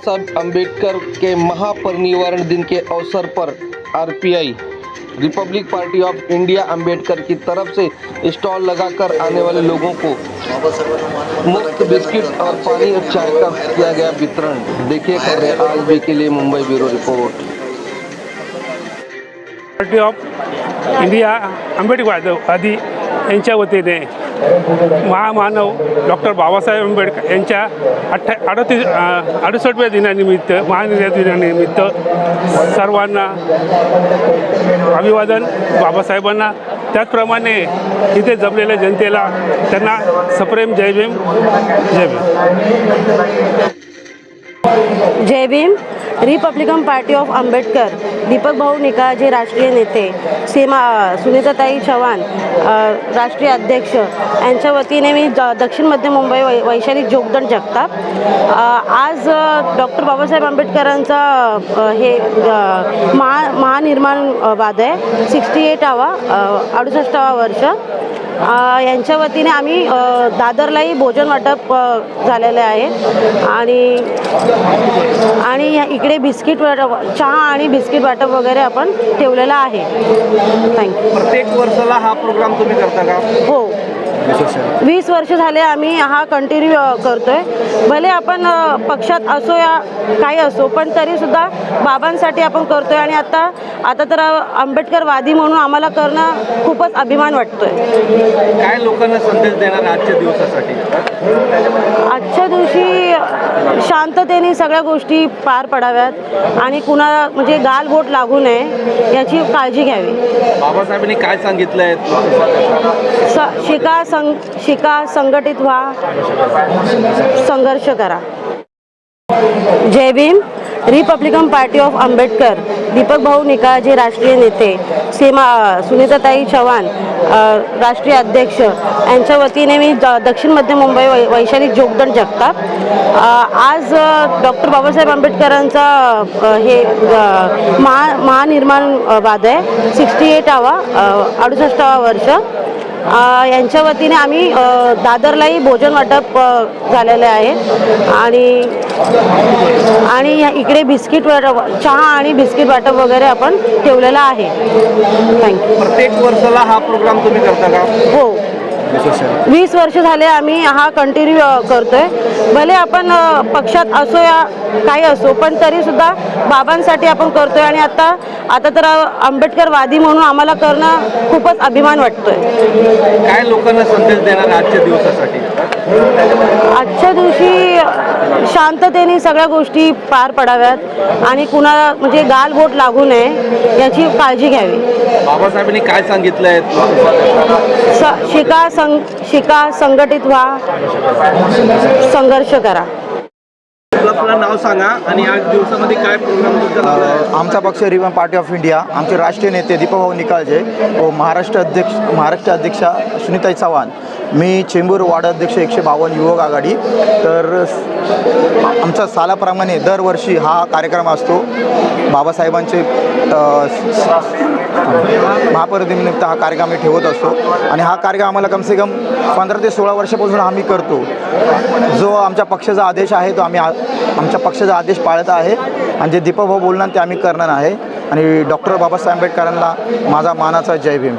साहब अम्बेडकर के महापरिनिर्वाण दिन के अवसर पर RPI Republic Party of India Ambedkar की तरफ से स्टॉल लगाकर आने वाले लोगों को मुफ्त बिस्किट और पानी और चाय का किया गया वितरण। देखिए खबरें आज भी के लिए Mumbai bureau report. Party of India आंबेडकरवादी यांच्या वतीने महामानव डॉक्टर बाबासाहेब आंबेडकर यांच्या 68व्या दिनानिमित्त महानिर्वाण दिनानिमित्त सर्वांना अभिवादन बाबासाहेबांना, त्याचप्रमाणे इथे जमलेल्या जनतेला त्यांना सप्रेम जय भीम। जय भीम। जय Bhim. Republican Party of Ambedkar Deepak Bhau Nikalje राष्ट्रीय नेते, सुनीताताई चव्हाण राष्ट्रीय अध्यक्ष यांच्या वतीने मी दक्षिण मध्य मुंबई वैशाली जोगदंड जगताप आज डॉक्टर बाबासाहेब आंबेडकरांचा हे महानिर्माण वाद आहे 68वा वर्ष यांच्या वतीने आम्ही दादरलाही भोजन वाटप झालेले आहे आणि इकडे बिस्किट चहा आणि बिस्किट वाटप वगैरे आपण ठेवलेला आहे। थँक्यू। प्रत्येक वर्षाला हा प्रोग्राम तुम्ही करता का? हो, 20 वर्ष झाले आम्ही हा कंटिन्यू करतोय। भले आपण पक्षात असो या काही असो, पण तरी सुद्धा बाबांसाठी आपण करतोय आणि आता तर आंबेडकरवादी म्हणून आम्हाला करणं खूपच अभिमान वाटतोय। काय लोकांना संदेश देणार आजच्या दिवसासाठी? आजच्या दिवशी शांततेने सगळ्या गोष्टी पार पडाव्यात आणि कुणाला म्हणजे गालबोट लागू नये याची काळजी घ्यावी। बाबासाहेबांनी काय सांगितलंय? शिका, संघटित व्हा, संघर्ष करा। जय Bhim. Republican Party of Ambedkar Deepak Bhau Nikalje राष्ट्रीय नेते, सुनीताताई चव्हाण राष्ट्रीय अध्यक्ष यांच्या वतीने मी दक्षिण मध्य मुंबई वैशाली जोगदंड जगताप आज डॉक्टर बाबासाहेब आंबेडकरांचा हे महानिर्माण वाद आहे 68वा वर्ष यांच्या वतीने आम्ही दादरलाही भोजन वाटप झालेले आहे आणि इकडे बिस्किट चहा आणि बिस्किट वाटप वगैरे आपण ठेवलेला आहे। थँक्यू। प्रत्येक वर्षाला हा प्रोग्राम तुम्ही करता का? हो, 20 वर्ष झाले आम्ही हा कंटिन्यू करतोय। भले आपण पक्षात असो या काही असो, पण तरी सुद्धा बाबांसाठी आपण करतोय आणि आता तर आंबेडकरवादी म्हणून आम्हाला करणं खूपच अभिमान वाटतोय। काय लोकांना संदेश देणार आजच्या दिवसासाठी? आजच्या दिवशी शांततेने सगळ्या गोष्टी पार पडाव्यात आणि कुणाला म्हणजे गालबोट लागू नये याची काळजी घ्यावी। बाबासाहेबांनी काय सांगितलंय? शिका, संघटित व्हा, संघर्ष करा। आपलं नाव सांगा आणि आज दिवसामध्ये काय प्रोग्राम? आमचा पक्ष रिपब्लिकन पार्टी ऑफ इंडिया, आमचे राष्ट्रीय नेते दीपक भाऊ निकाळजे व महाराष्ट्र अध्यक्षा सुनीताई चव्हाण, मी चेंबूर वार्ड अध्यक्ष 152 युवक आघाडी। तर आमचा सालाप्रमाणे दरवर्षी हा कार्यक्रम असतो। बाबासाहेबांचे महापरिनिर्वाणानिमित्त हा कार्यक्रम आम्ही ठेवत असतो आणि हा कार्यक्रम आम्हाला कमसे कम 15 ते 16 वर्षापासून आम्ही करतो। जो आमच्या पक्षाचा आदेश आहे तो आम्ही आमच्या पक्षाचा आदेश पाळत आहे आणि जे दीपक भाऊ बोलणार ते आम्ही करणार आहे। आणि डॉक्टर बाबासाहेब आंबेडकरांना माझा मानाचा जय भीम।